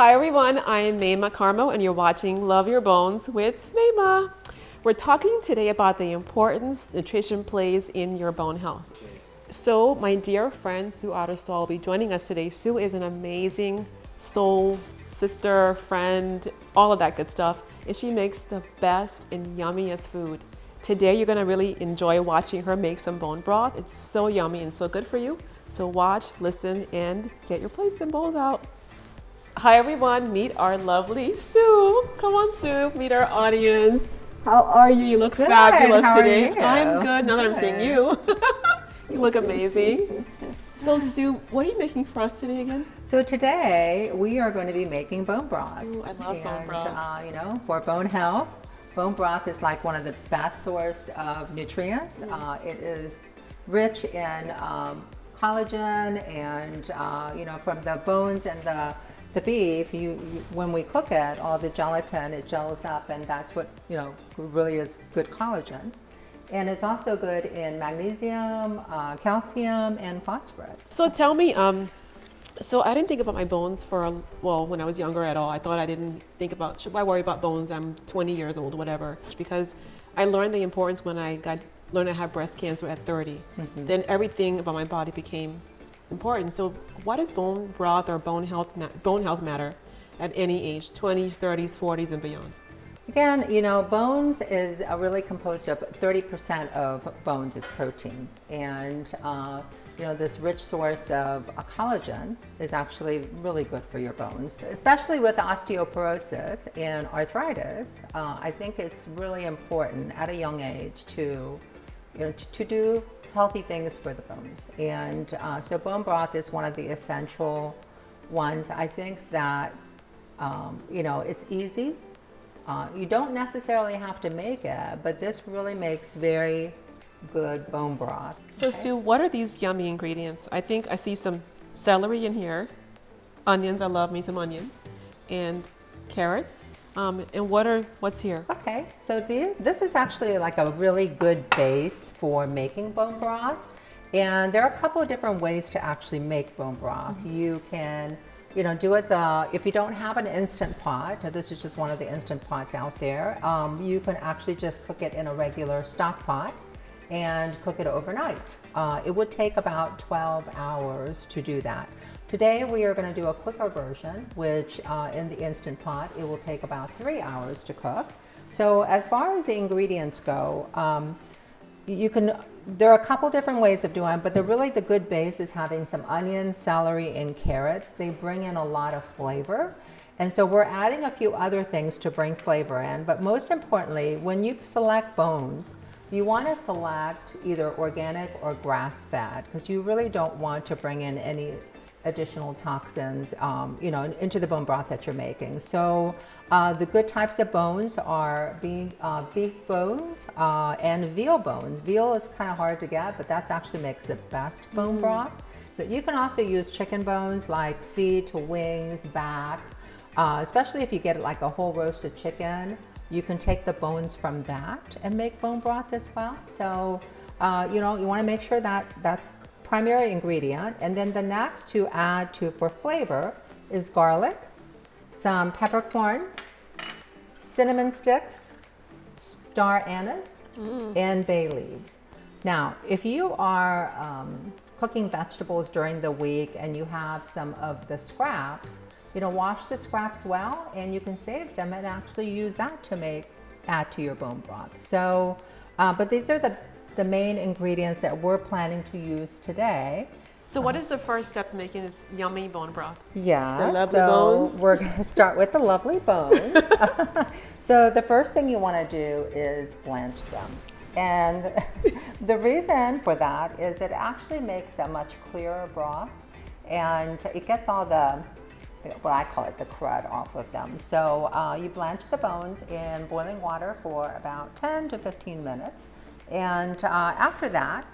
Hi everyone, I am Mayma Carmo and you're watching Love Your Bones with Mayma. We're talking today about the importance nutrition plays in your bone health. So my dear friend Sue Otterstall will be joining us today. Sue is an amazing soul sister, friend, all of that good stuff. And she makes the best and yummiest food. Today you're gonna really enjoy watching her make some bone broth. It's so yummy and so good for you. So watch, listen, and get your plates and bowls out. Hi everyone, meet our lovely Sue. Come on Sue, meet our audience. How are you? You look Good. fabulous How are today. you? I'm good, now that I'm seeing Good. you. You look amazing. So Sue, what are you making for us today again? So today we are going to be making bone broth. Ooh, I love bone broth. For bone health, bone broth is like one of the best source of nutrients. It is rich in collagen and from the bones and the beef, when we cook it, all the gelatin, it gels up, and that's what really is good collagen. And it's also good in magnesium, calcium, and phosphorus. So tell me, so I didn't think about my bones when I was younger at all. I thought I didn't think about, should I worry about bones? I'm 20 years old, whatever. Because I learned the importance when I learned I have breast cancer at 30. Then everything about my body became important. So why does bone broth or bone health matter at any age, 20s, 30s, 40s, and beyond? Again, bones is really composed of 30% of bones is protein, and this rich source of collagen is actually really good for your bones, especially with osteoporosis and arthritis. I think it's really important at a young age to do healthy things for the bones, and so bone broth is one of the essential ones. I think that it's easy. You don't necessarily have to make it, but this really makes very good bone broth. So okay. Sue, what are these yummy ingredients? I think I see some celery in here, onions, I love me some onions, and carrots. And what's here? Okay, so this is actually like a really good base for making bone broth. And there are a couple of different ways to actually make bone broth. You can do it if you don't have an Instant Pot, this is just one of the Instant Pots out there, you can actually just cook it in a regular stock pot and cook it overnight. It would take about 12 hours to do that. Today we are going to do a quicker version, which in the Instant Pot, it will take about 3 hours to cook. So as far as the ingredients go, there are a couple different ways of doing it, but the good base is having some onions, celery, and carrots. They bring in a lot of flavor. And so we're adding a few other things to bring flavor in, but most importantly, when you select bones, you want to select either organic or grass-fed, because you really don't want to bring in any additional toxins into the bone broth that you're making. So the good types of bones are beef bones and veal bones. Veal is kind of hard to get, but that actually makes the best bone broth. So you can also use chicken bones like feet, wings, back, especially if you get like a whole roasted chicken. You can take the bones from that and make bone broth as well. So you want to make sure that that's primary ingredient, and then the next to add for flavor is garlic, some peppercorn, cinnamon sticks, star anise, and bay leaves. Now, if you are cooking vegetables during the week and you have some of the scraps, wash the scraps well, and you can save them and actually use that to add to your bone broth. So, but these are the main ingredients that we're planning to use today. So what is the first step in making this yummy bone broth? Yeah, the lovely bones? We're going to start with the lovely bones. So the first thing you want to do is blanch them. And the reason for that is it actually makes a much clearer broth, and it gets all what I call it, the crud off of them. So you blanch the bones in boiling water for about 10 to 15 minutes. And after that,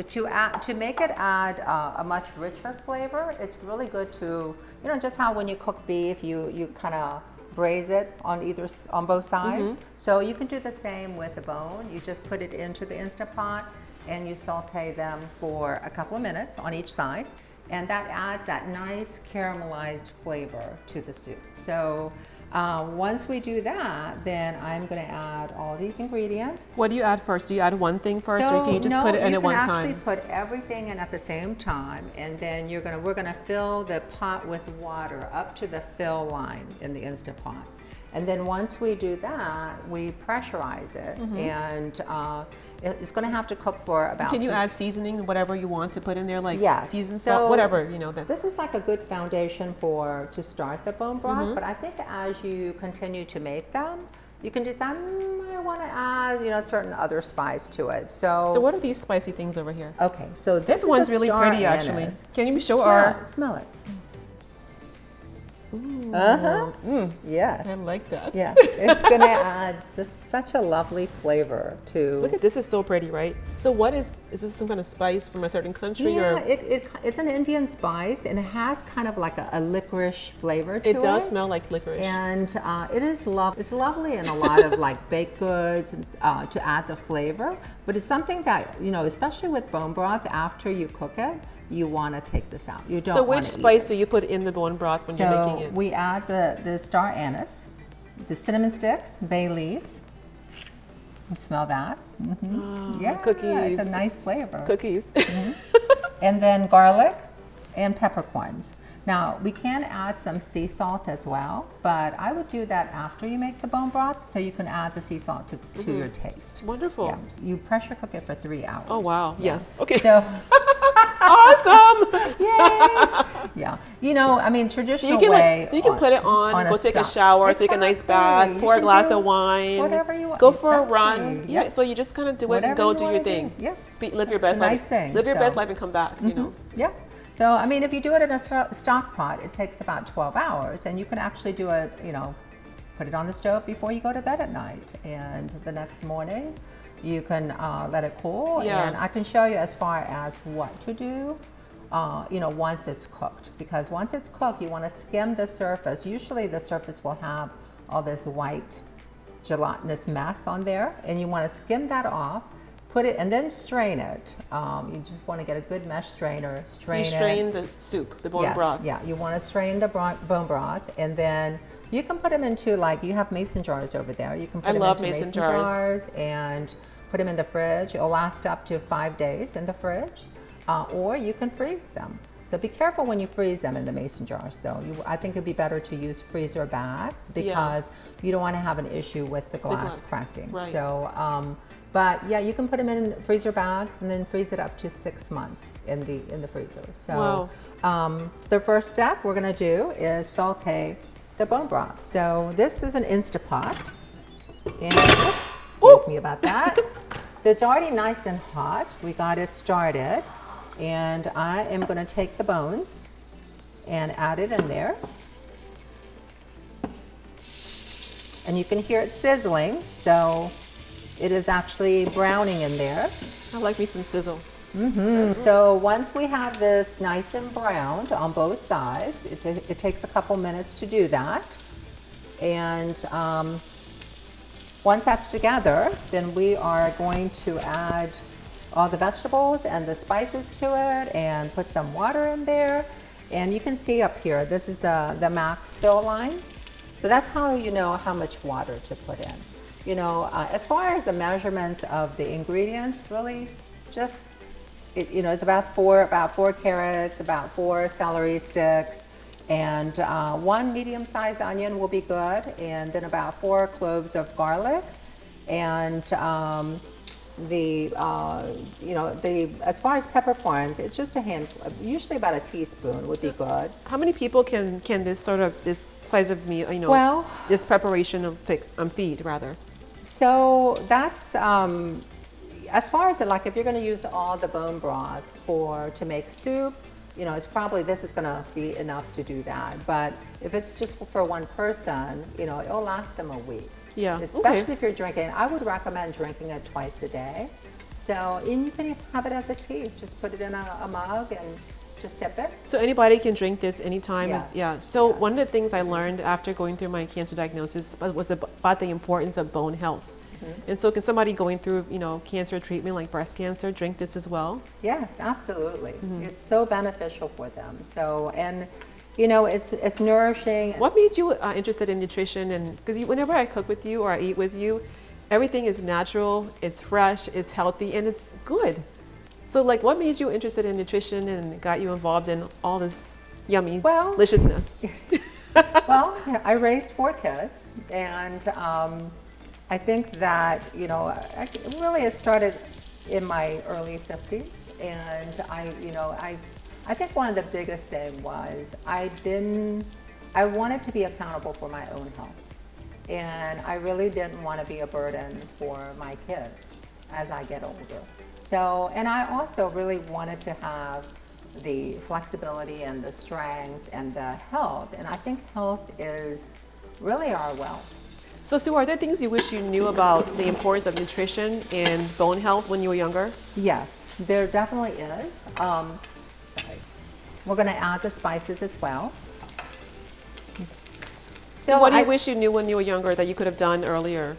to make it add a much richer flavor, it's really good to, just how when you cook beef, you kind of braise it on both sides. So you can do the same with the bone. You just put it into the Instant Pot and you saute them for a couple of minutes on each side. and that adds that nice caramelized flavor to the soup. So once we do that, then I'm going to add all these ingredients. What do you add first? Do you add one thing first, or can you just put it in at one time? No, you can actually put everything in at the same time, and then we're gonna fill the pot with water up to the fill line in the Instant Pot. And then once we do that, we pressurize it, and it's going to have to cook for about. Can you add seasoning, whatever you want to put in there, like seasoned so salt, whatever This is like a good foundation to start the bone broth. But I think as you continue to make them, you can decide I want to add certain other spice to it. So what are these spicy things over here? Okay, so this one's really pretty actually. Can you show smell it? Ooh. Yeah. I like that. Yeah, it's gonna add just such a lovely flavor to. Look at this, is so pretty, right? So what is this some kind of spice from a certain country? Yeah, or? It's an Indian spice, and it has kind of like a licorice flavor to it. It does smell like licorice. And it's lovely in a lot of like baked goods to add the flavor. But it's something that, especially with bone broth, after you cook it, you want to take this out. You don't. So which spice do you put in the bone broth when you're making it? We add the star anise, the cinnamon sticks, bay leaves. You can smell that. Yeah, cookies. It's a nice flavor. Cookies. And then garlic and peppercorns. Now, we can add some sea salt as well, but I would do that after you make the bone broth, so you can add the sea salt to your taste. Wonderful. Yeah. You pressure cook it for 3 hours. Oh, wow. Yeah. Yes. Okay. So, awesome. Yay! Yeah. I mean, traditional way. So you can put it on, go take a shower, take a nice bath, pour a glass of wine. Whatever you want. Go for a run. Yeah. So you just kind of do it and go do your thing. Yeah. Live your best life. Nice thing. Live your best life and come back, Yeah. So, I mean, if you do it in a stock pot, it takes about 12 hours, and you can actually do it, put it on the stove before you go to bed at night. And the next morning, you can let it cool. Yeah. And I can show you as far as what to do, once it's cooked. Because once it's cooked, you want to skim the surface. Usually the surface will have all this white gelatinous mess on there, and you want to skim that off. Put it and then strain it. You just want to get a good mesh strainer. Strain the soup, the bone yes, broth. Yeah, you want to strain the bone broth, and then you can put them into, like, you have mason jars over there. You can put them into mason jars and put them in the fridge. It'll last up to 5 days in the fridge, or you can freeze them. So be careful when you freeze them in the mason jars. So I think it'd be better to use freezer bags, because you don't want to have an issue with the glass cracking. Right. So, but yeah, you can put them in freezer bags and then freeze it up to 6 months in the freezer. So the first step we're going to do is saute the bone broth. So this is an Instapot, and excuse me about that. So it's already nice and hot. We got it started, and I am going to take the bones and add it in there. And you can hear it sizzling, so it is actually browning in there. I like me some sizzle. So once we have this nice and browned on both sides, it takes a couple minutes to do that. And once that's together, then we are going to add all the vegetables and the spices to it and put some water in there. And you can see up here, this is the max fill line. So that's how you know how much water to put in. As far as the measurements of the ingredients, really just, it's about four carrots, about 4 celery sticks, and 1 medium-sized onion will be good, and then about 4 cloves of garlic, and as far as peppercorns, it's just a handful, usually about a teaspoon would be good. How many people can this size of meal, well, this preparation of feed rather? So that's as far as if you're going to use all the bone broth to make soup, it's probably this is going to be enough to do that. But if it's just for one person, it'll last them a week. Yeah. Especially if you're drinking. I would recommend drinking it twice a day. So, and you can have it as a tea. Just put it in a mug and just sip it. So anybody can drink this anytime. Yeah. So one of the things I learned after going through my cancer diagnosis was about the importance of bone health. And so can somebody going through, cancer treatment like breast cancer drink this as well? Yes, absolutely. It's so beneficial for them. So, and it's nourishing. What made you interested in nutrition? And because whenever I cook with you or I eat with you, everything is natural, it's fresh, it's healthy, and it's good. So like, what made you interested in nutrition and got you involved in all this yummy deliciousness? Well, I raised 4 kids, and I think that it started in my early 50s, and I think one of the biggest things was I wanted to be accountable for my own health, and I really didn't want to be a burden for my kids as I get older. So, and I also really wanted to have the flexibility and the strength and the health, and I think health is really our wealth. So Sue, are there things you wish you knew about the importance of nutrition and bone health when you were younger? Yes, there definitely is. We're going to add the spices as well. So what do you wish you knew when you were younger that you could have done earlier?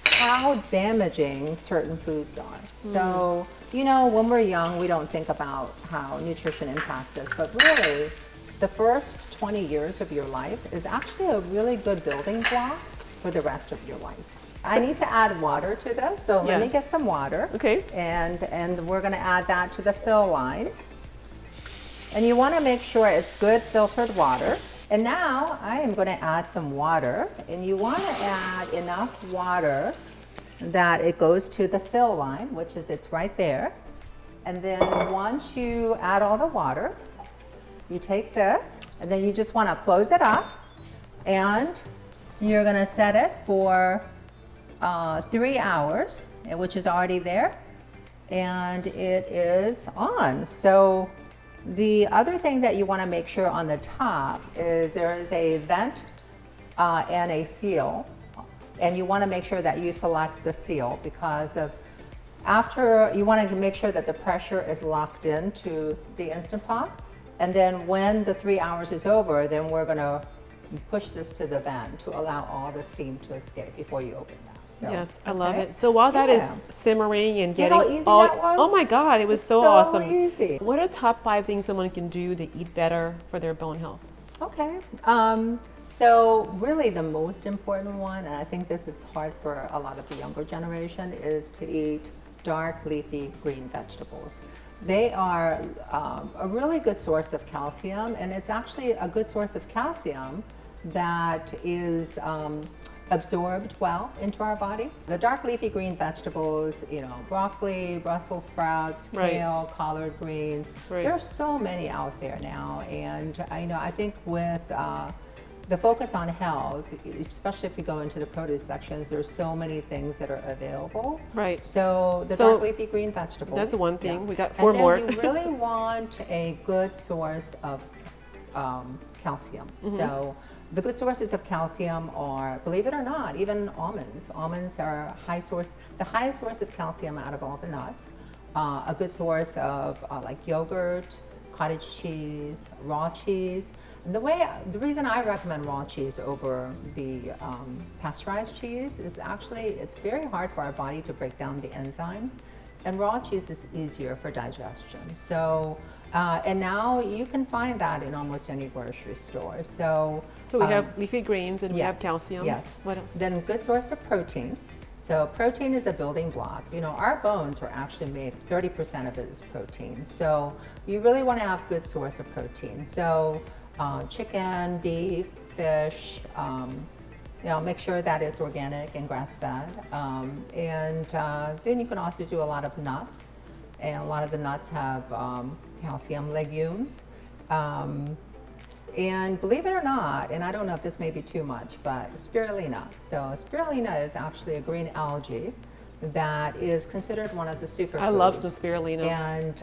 How damaging certain foods are. So, when we're young, we don't think about how nutrition impacts us, but really, the first 20 years of your life is actually a really good building block for the rest of your life. I need to add water to this, so let me get some water. Okay. And we're going to add that to the fill line. And you want to make sure it's good filtered water. And now I am going to add some water, and you want to add enough water that it goes to the fill line, which is it's right there. And then once you add all the water, you take this, and then you just want to close it up, and you're going to set it for 3 hours, which is already there, and it is on. So the other thing that you want to make sure on the top is there is a vent and a seal, and you want to make sure that you select the seal because after you want to make sure that the pressure is locked into the Instant Pot, and then when the 3 hours is over, then we're going to push this to the vent to allow all the steam to escape before you open that. So, yes, I love it. So while that is simmering and getting how easy that was? Oh my God, it was so so awesome. easy. What are top 5 things someone can do to eat better for their bone health? Okay. So really the most important one, and I think this is hard for a lot of the younger generation, is to eat dark leafy green vegetables. They are a really good source of calcium, and it's actually a good source of calcium that is absorbed well into our body. The dark leafy green vegetables, broccoli, Brussels sprouts, kale, collard greens, there's so many out there now, and I think with the focus on health, especially if you go into the produce sections, there's so many things that are available. Right. So the dark leafy green vegetables. That's one thing. We got 4 more. And then you really want a good source of calcium. So the good sources of calcium are, believe it or not, even almonds. Almonds are the highest source of calcium out of all the nuts. A good source of like yogurt, cottage cheese, raw cheese. The reason I recommend raw cheese over the pasteurized cheese is actually it's very hard for our body to break down the enzymes, and raw cheese is easier for digestion. So, and now you can find that in almost any grocery store. So we have leafy greens and we have calcium. Yes. What else? Then a good source of protein. So protein is a building block. Our bones are actually made, 30% of it is protein. So you really want to have a good source of protein. So chicken, beef, fish, make sure that it's organic and grass-fed. And then you can also do a lot of nuts. And a lot of the nuts have calcium, legumes. And believe it or not, and I don't know if this may be too much, but spirulina. So spirulina is actually a green algae that is considered one of the superfoods. I love some spirulina. And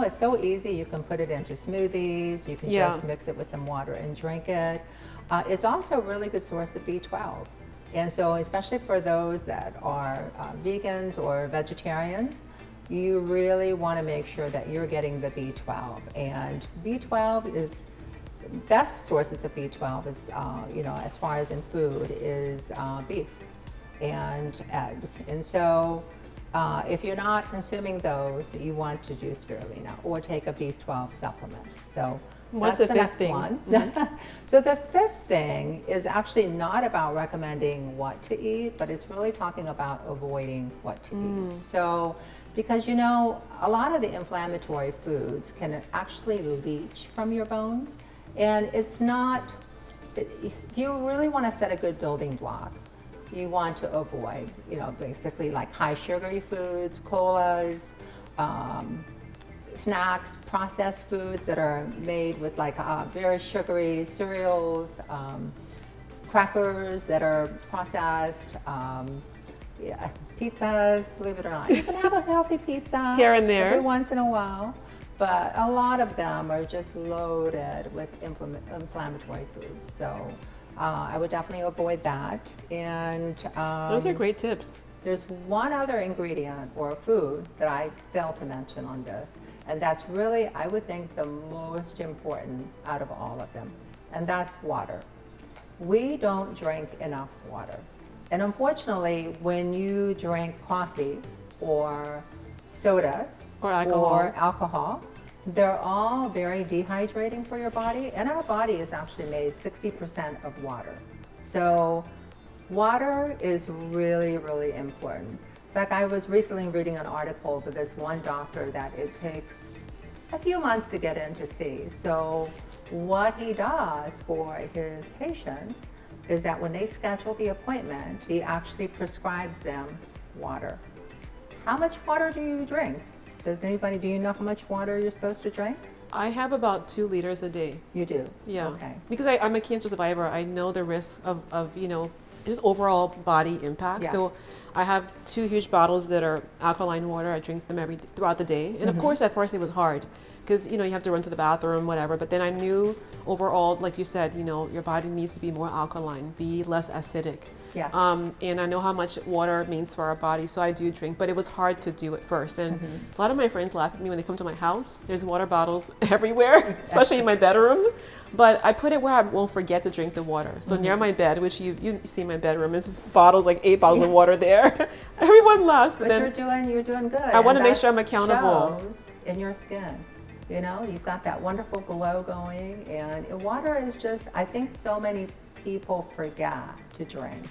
it's so easy. You can put it into smoothies. You can just mix it with some water and drink it. It's also a really good source of B12. And so especially for those that are vegans or vegetarians, you really want to make sure that you're getting the B12. And B12 is best sources of B12 is, as far as in food, is beef. and eggs. And so if you're not consuming those, you want to do spirulina or take a B12 supplement. So what's that's the fifth next thing? one. So the fifth thing is actually not about recommending what to eat, but it's really talking about avoiding what to eat. So because you know, a lot of the inflammatory foods can actually leach from your bones, and it's not, if you really want to set a good building block, you want to avoid, you know, basically like high sugary foods, colas, snacks, processed foods that are made with like very sugary cereals, crackers that are processed, yeah, pizzas, believe it or not. You can have a healthy pizza Here and there. every once in a while, but a lot of them are just loaded with inflammatory foods. So I would definitely avoid that. And Those are great tips. there's one other ingredient or food that I failed to mention on this, and that's really, I would think, the most important out of all of them, and that's water. We don't drink enough water. And unfortunately, when you drink coffee or sodas Or alcohol. they're all very dehydrating for your body, and our body is actually made 60% of water. So water is really, really important. In fact, I was recently reading an article with this one doctor that it takes a few months to get in to see. So what he does for his patients is that when they schedule the appointment, he actually prescribes them water. How much water do you drink? Do you know how much water you're supposed to drink? I have about 2 liters a day. You do? Yeah. Okay. Because I'm a cancer survivor, I know the risks of you know, just overall body impact. Yeah. So I have 2 huge bottles that are alkaline water. I drink them throughout the day. And of course, at first it was hard because, you know, you have to run to the bathroom, whatever. But then I knew overall, like you said, you know, your body needs to be more alkaline, be less acidic. Yeah. And I know how much water means for our body, so I do drink, but it was hard to do at first. And a lot of my friends laugh at me when they come to my house. There's water bottles everywhere, especially in my bedroom. But I put it where I won't forget to drink the water. So near my bed, which you see my bedroom, is bottles, like 8 bottles of water there. Everyone laughs, but then you're doing good. I want to And make sure I'm that accountable. shows in your skin. You know, you've got that wonderful glow going, and water is just, I think so many people forget to drink.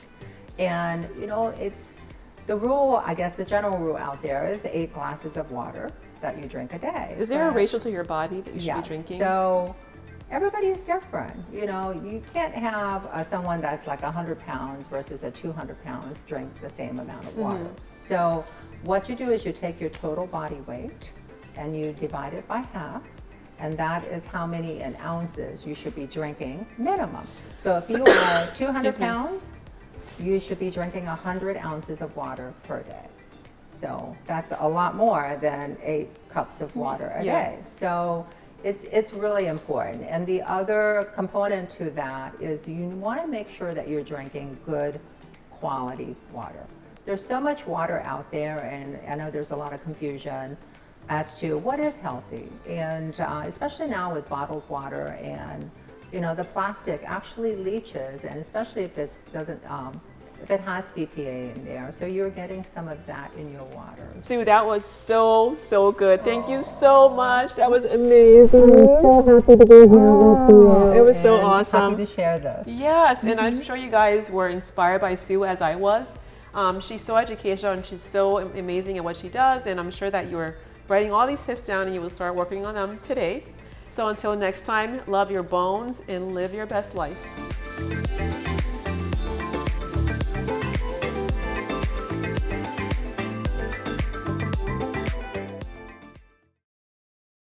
And, you know, it's the rule, I guess the general rule out there is 8 glasses of water that you drink a day. Is there a ratio to your body that you should be drinking? So everybody is different. You know, you can't have someone that's like 100 pounds versus a 200 pounds drink the same amount of water. So what you do is you take your total body weight and you divide it by half, and that is how many in ounces you should be drinking minimum. So if you are 200 pounds, you should be drinking 100 ounces of water per day. So that's a lot more than 8 cups of water a day. So it's really important. And the other component to that is you want to make sure that you're drinking good quality water. There's so much water out there, and I know there's a lot of confusion as to what is healthy, and especially now with bottled water, and you know, the plastic actually leaches, and especially if it doesn't, if it has BPA in there, so you're getting some of that in your water. Sue, that was so good. Thank you so much. That was amazing. I'm so happy to be here with you. It was so awesome. Happy to share this. Yes, and I'm sure you guys were inspired by Sue as I was. She's so educational and she's so amazing at what she does, and I'm sure that you're writing all these tips down and you will start working on them today. So until next time, love your bones and live your best life.